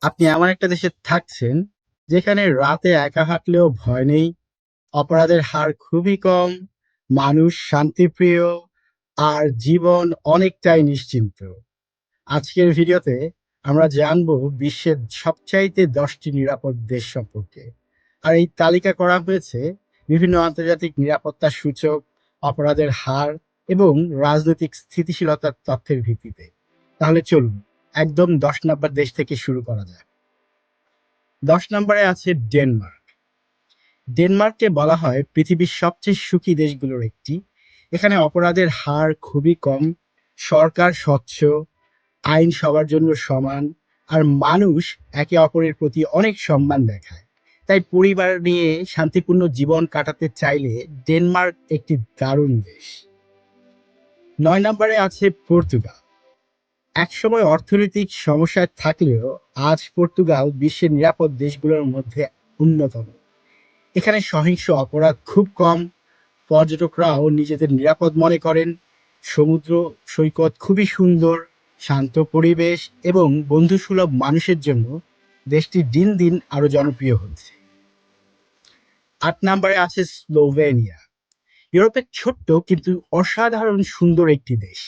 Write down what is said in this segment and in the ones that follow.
আপনি এমন একটা দেশে থাকছেন যেখানে রাতে একা হাঁটলেও ভয় নেই, অপরাধের হার খুবই কম, মানুষ শান্তিপ্রিয়, আর জীবন অনেকটাই নিশ্চিন্ত। আজকের ভিডিওতে আমরা জানবো বিশ্বের সবচাইতে 10টি নিরাপদ দেশ সম্পর্কে। আর এই তালিকা করা হয়েছে বিভিন্ন আন্তর্জাতিক নিরাপত্তা সূচক, অপরাধের হার এবং রাজনৈতিক স্থিতিশীলতার তথ্যের ভিত্তিতে। তাহলে চলুন একদম 10 নম্বর দেশ থেকে শুরু করা যায়। 10 নম্বরে আছে ডেনমার্ক। ডেনমার্ককে বলা হয় পৃথিবীর সবচেয়ে সুখী দেশগুলোর একটি। এখানে অপরাধের হার খুবই কম, সরকার স্বচ্ছ, আইন সবার জন্য সমান, আর মানুষ একে অপরের প্রতি অনেক সম্মান দেখায়। তাই পরিবার নিয়ে শান্তিপূর্ণ জীবন কাটাতে চাইলে ডেনমার্ক একটি দারুণ দেশ। 9 নম্বরে আছে পর্তুগাল। একসময় অর্থনৈতিক সমস্যায় থাকলেও আজ পর্তুগাল বিশ্বের নিরাপদ দেশগুলোর মধ্যে অন্যতম। এখানে সহিংস অপরাধ খুব কম, পর্যটকরাও নিজেদের নিরাপদ মনে করেন, সমুদ্র সৈকত খুবই সুন্দর, শান্ত পরিবেশ এবং বন্ধুসুলভ মানুষের জন্য দেশটি দিন দিন আরো জনপ্রিয় হচ্ছে। 8 নম্বরে আছে স্লোভেনিয়া। ইউরোপের ছোট্ট কিন্তু অসাধারণ সুন্দর একটি দেশ।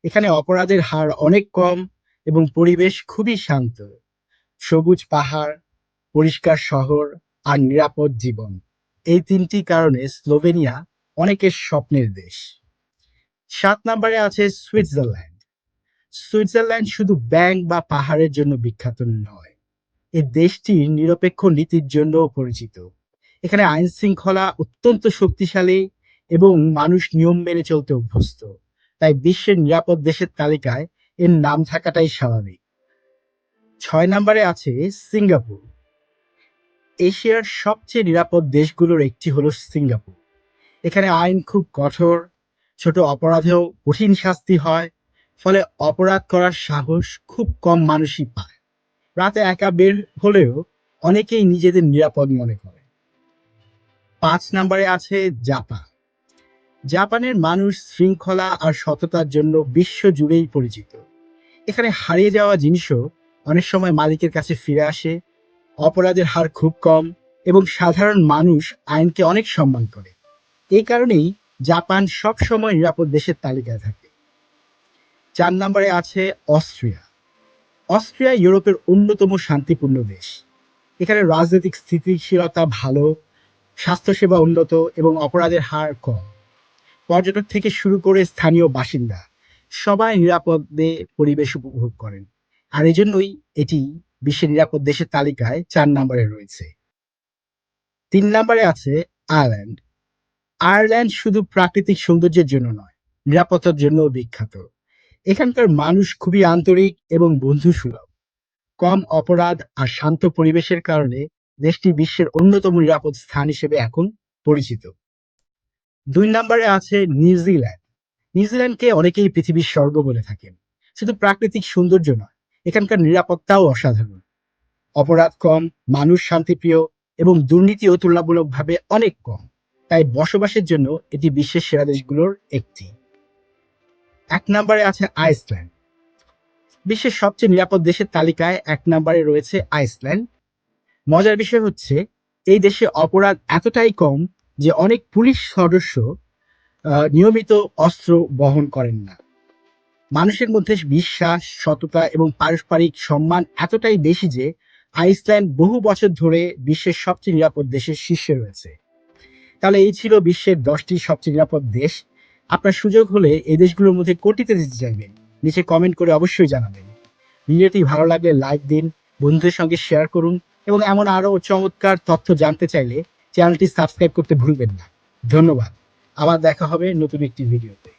এখানে অপরাধের হার অনেক কম এবং পরিবেশ খুবই শান্ত, সবুজ পাহাড়, পরিষ্কার শহর আর নিরাপদ জীবন। এই তিনটি কারণে স্লোভেনিয়া অনেকের স্বপ্নের দেশ। 7 নম্বরে আছে সুইজারল্যান্ড। সুইজারল্যান্ড শুধু ব্যাংক বা পাহাড়ের জন্য বিখ্যাত নয়, এই দেশটি নিরপেক্ষ নীতির জন্যও পরিচিত। এখানে আইন শৃঙ্খলা অত্যন্ত শক্তিশালী এবং মানুষ নিয়ম মেনে চলতে অভ্যস্ত। তাই বিশ্বের নিরাপদ দেশের তালিকায় এর নাম থাকাটাই স্বাভাবিক। 6 নম্বরে আছে সিঙ্গাপুর। এশিয়ার সবচেয়ে নিরাপদ দেশগুলোর একটি হলো সিঙ্গাপুর। এখানে আইন খুব কঠোর, ছোট অপরাধেও কঠিন শাস্তি হয়, ফলে অপরাধ করার সাহস খুব কম মানুষই পায়। রাতে একা বের হলেও অনেকেই নিজেদের নিরাপদ মনে করে। 5 নম্বরে আছে জাপান। জাপানের মানুষ শৃঙ্খলা আর সততার জন্য বিশ্ব জুড়েই পরিচিত। এখানে হারিয়ে যাওয়া জিনিসও অনেক সময় মালিকের কাছে ফিরে আসে, অপরাধের হার খুব কম এবং সাধারণ মানুষ আইনকে অনেক সম্মান করে। এই কারণেই জাপান সব সময় নিরাপদ দেশের তালিকায় থাকে। 4 নম্বরে আছে অস্ট্রিয়া। অস্ট্রিয়া ইউরোপের অন্যতম শান্তিপূর্ণ দেশ। এখানে রাজনৈতিক স্থিতিশীলতা ভালো, স্বাস্থ্যসেবা উন্নত এবং অপরাধের হার কম। পর্যটক থেকে শুরু করে স্থানীয় বাসিন্দা সবাই নিরাপদে পরিবেশ উপভোগ করেন। আর এজন্যই এটি বিশ্বের নিরাপদ দেশের তালিকায় 4 নম্বরে রয়েছে। 3 নম্বরে আছে আয়ারল্যান্ড। আয়ারল্যান্ড শুধু প্রাকৃতিক সৌন্দর্যের জন্য নয়, নিরাপত্তার জন্যও বিখ্যাত। এখানকার মানুষ খুবই আন্তরিক এবং বন্ধুসুলভ। কম অপরাধ আর শান্ত পরিবেশের কারণে দেশটি বিশ্বের অন্যতম নিরাপদ স্থান হিসেবে এখন পরিচিত। 2 নম্বরে আছে নিউজিল্যান্ড। নিউজিল্যান্ডকে অনেকেই পৃথিবীর স্বর্গ বলে থাকেন। শুধু প্রাকৃতিক সৌন্দর্য নয়, এখানকার নিরাপত্তাও অসাধারণ। অপরাধ কম, মানুষ শান্তিপ্রিয় এবং দুর্নীতিও তুলনামূলকভাবে অনেক কম। তাই বসবাসের জন্য এটি বিশ্বের সেরা দেশগুলোর একটি। 1 নম্বরে আছে আইসল্যান্ড। বিশ্বের সবচেয়ে নিরাপদ দেশের তালিকায় 1 নম্বরে রয়েছে আইসল্যান্ড। মজার বিষয় হচ্ছে এই দেশে অপরাধ এতটাই কম যে অনেক পুলিশ সদস্য নিয়মিত অস্ত্র বহন করেন না। মানুষের মধ্যে বিশ্বাস, সততা এবং পারস্পরিক সম্মান এতটাই বেশি যে আইসল্যান্ড বহু বছর ধরে বিশ্বের সবচেয়ে নিরাপদ দেশের শীর্ষে রয়েছে। তাহলে এই ছিল বিশ্বের 10টি সবচেয়ে নিরাপদ দেশ। আপনার সুযোগ হলে এই দেশগুলোর মধ্যে কোনটিতে যেতে চাইবেন, নিচে কমেন্ট করে অবশ্যই জানাবেন। ভিডিওটি ভালো লাগলে লাইক দিন, বন্ধুদের সঙ্গে শেয়ার করুন এবং এমন আরও চমৎকার তথ্য জানতে চাইলে চ্যানেলটি সাবস্ক্রাইব করতে ভুলবেন না। ধন্যবাদ। আবার দেখা হবে নতুন একটি ভিডিওতে।